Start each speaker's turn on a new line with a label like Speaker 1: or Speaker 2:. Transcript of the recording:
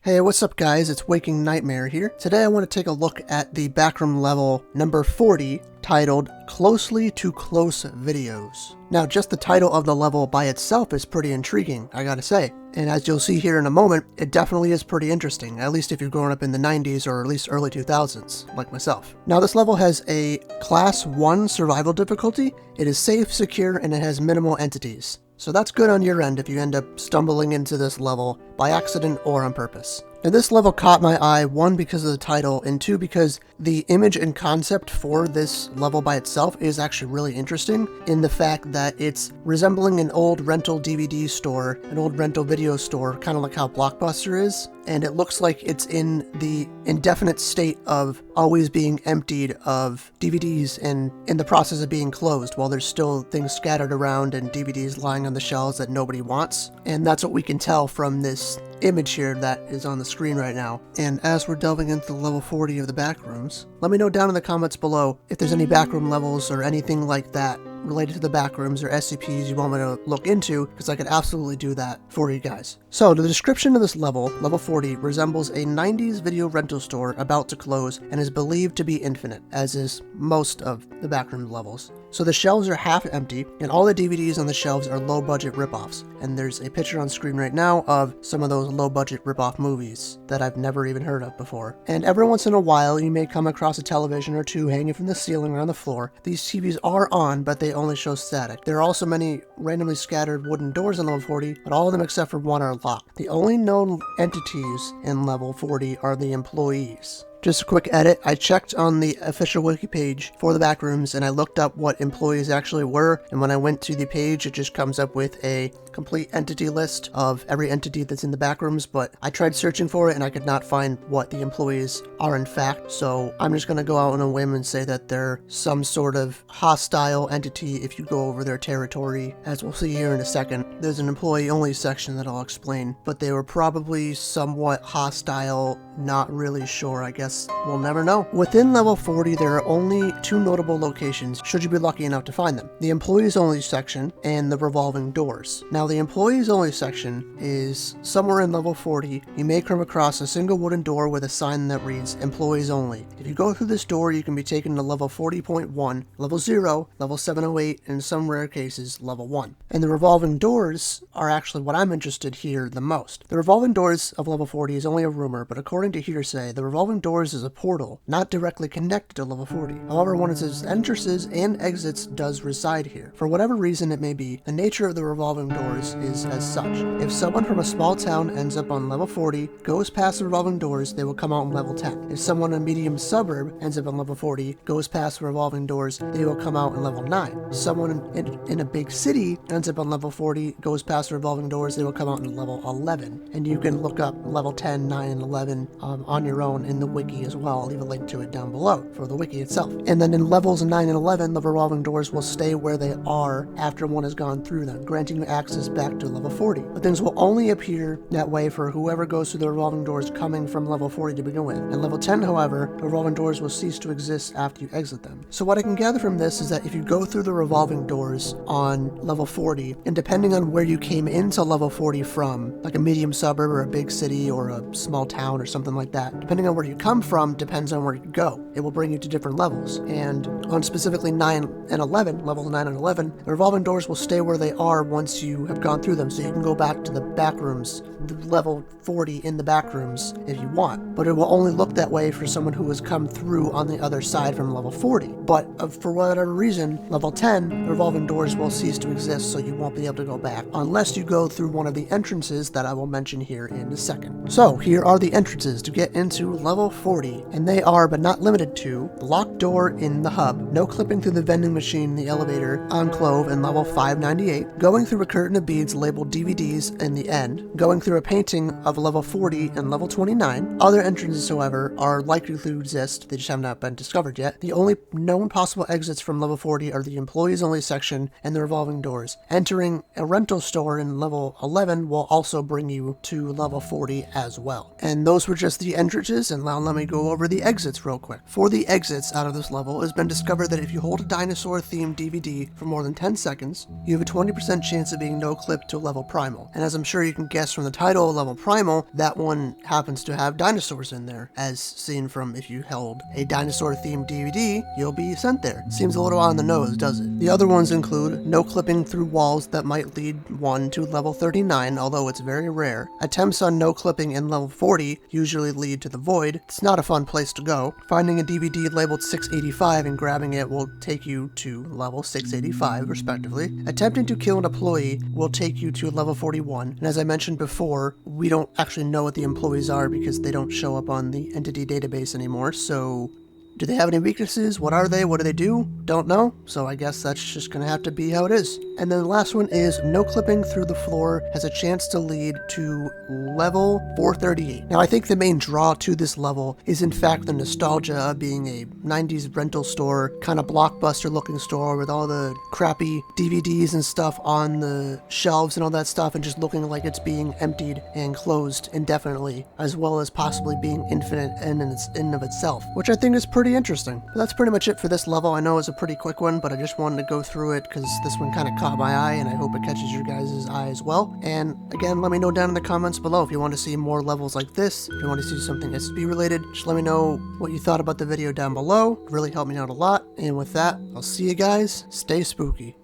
Speaker 1: Hey, what's up guys? It's Waking Nightmare here. Today I want to take a look at the backroom level number 40 titled Closely to Close Videos. Now just the title of the level by itself is pretty intriguing, I gotta say. And as you'll see here in a moment, it definitely is pretty interesting, at least if you've grown up in the 90s or at least early 2000s, like myself. Now this level has a Class 1 survival difficulty, it is safe, secure, and it has minimal entities. So that's good on your end if you end up stumbling into this level by accident or on purpose. Now this level caught my eye, one because of the title, and two because the image and concept for this level by itself is actually really interesting in the fact that it's resembling an old rental DVD store, an old rental video store, kind of like how Blockbuster is, and it looks like it's in the indefinite state of always being emptied of DVDs and in the process of being closed while there's still things scattered around and DVDs lying on the shelves that nobody wants. And that's what we can tell from this image here that is on the screen right now. And as we're delving into level 40 of the Backrooms, let me know down in the comments below if there's any backroom levels or anything like that related to the Backrooms or SCPs you want me to look into, because I could absolutely do that for you guys. So the description of this level, level 40, resembles a 90s video rental store about to close and is believed to be infinite, as is most of the Backroom levels. So the shelves are half empty, and all the DVDs on the shelves are low-budget ripoffs. And there's a picture on screen right now of some of those low-budget ripoff movies that I've never even heard of before. And every once in a while, you may come across a television or two hanging from the ceiling or on the floor. These TVs are on, but they only show static. There are also many randomly scattered wooden doors in level 40, but all of them except for one are locked. The only known entities in level 40 are the employees. Just a quick edit, I checked on the official wiki page for the Backrooms and I looked up what employees actually were, and when I went to the page it just comes up with a complete entity list of every entity that's in the Backrooms, but I tried searching for it and I could not find what the employees are in fact, so I'm just going to go out on a whim and say that they're some sort of hostile entity if you go over their territory. As we'll see here in a second, there's an employee only section that I'll explain, but they were probably somewhat hostile, not really sure, I guess. We'll never know. Within level 40, there are only two notable locations, should you be lucky enough to find them. The Employees Only section and the Revolving Doors. Now, the Employees Only section is somewhere in level 40. You may come across a single wooden door with a sign that reads, Employees Only. If you go through this door, you can be taken to level 40.1, level 0, level 708, and in some rare cases, level 1. And the Revolving Doors are actually what I'm interested here the most. The Revolving Doors of level 40 is only a rumor, but according to hearsay, the Revolving Doors is a portal, not directly connected to level 40. However, one of its entrances and exits does reside here. For whatever reason it may be, the nature of the revolving doors is as such. If someone from a small town ends up on level 40, goes past the revolving doors, they will come out in level 10. If someone in a medium suburb ends up on level 40, goes past the revolving doors, they will come out in level 9. Someone in a big city ends up on level 40, goes past the revolving doors, they will come out in level 11. And you can look up level 10, 9, and 11 on your own in the wiki as well. I'll leave a link to it down below for the wiki itself. And then in levels 9 and 11, the revolving doors will stay where they are after one has gone through them, granting you access back to level 40. But things will only appear that way for whoever goes through the revolving doors coming from level 40 to begin with. In level 10, however, the revolving doors will cease to exist after you exit them. So what I can gather from this is that if you go through the revolving doors on level 40, and depending on where you came into level 40 from, like a medium suburb or a big city or a small town or something like that, depending on where you come from depends on where you go. It will bring you to different levels. And on specifically 9 and 11, levels 9 and 11, the revolving doors will stay where they are once you have gone through them. So you can go back to the Backrooms, level 40 in the Backrooms if you want. But it will only look that way for someone who has come through on the other side from level 40. But for whatever reason, level 10, the revolving doors will cease to exist, so you won't be able to go back unless you go through one of the entrances that I will mention here in a second. So here are the entrances to get into level 40, and they are, but not limited to, the locked door in the hub, no clipping through the vending machine in the elevator on Clove in level 598, going through a curtain of beads labeled DVDs in the end, going through a painting of level 40 and level 29. Other entrances, however, are likely to exist, they just have not been discovered yet. The only known possible exits from level 40 are the Employees Only section and the revolving doors. Entering a rental store in level 11 will also bring you to level 40 as well. And those were just the entrances, and now let me me go over the exits real quick. For the exits out of this level, it has been discovered that if you hold a dinosaur-themed DVD for more than 10 seconds, you have a 20% chance of being no-clipped to level Primal. And as I'm sure you can guess from the title of level Primal, that one happens to have dinosaurs in there, as seen from if you held a dinosaur-themed DVD, you'll be sent there. Seems a little on the nose, does it? The other ones include no clipping through walls that might lead one to level 39, although it's very rare. Attempts on no clipping in level 40 usually lead to the void. It's not a fun place to go. Finding a DVD labeled 685 and grabbing it will take you to level 685, respectively. Attempting to kill an employee will take you to level 41, and as I mentioned before, we don't actually know what the employees are because they don't show up on the entity database anymore, so do they have any weaknesses? What are they? What do they do? Don't know, so I guess that's just gonna have to be how it is. And then the last one is no clipping through the floor has a chance to lead to level 438. Now I think the main draw to this level is in fact the nostalgia of being a 90s rental store, kind of blockbuster looking store with all the crappy DVDs and stuff on the shelves and all that stuff, and just looking like it's being emptied and closed indefinitely, as well as possibly being infinite in and of itself, which I think is pretty interesting. But that's pretty much it for this level. I know it's a pretty quick one, but I just wanted to go through it because this one kind of caught my eye, and I hope it catches your guys' eye as well. And again, let me know down in the comments below if you want to see more levels like this, if you want to see something SCP related. Just let me know what you thought about the video down below. It really helped me out a lot. And with that, I'll see you guys. Stay spooky.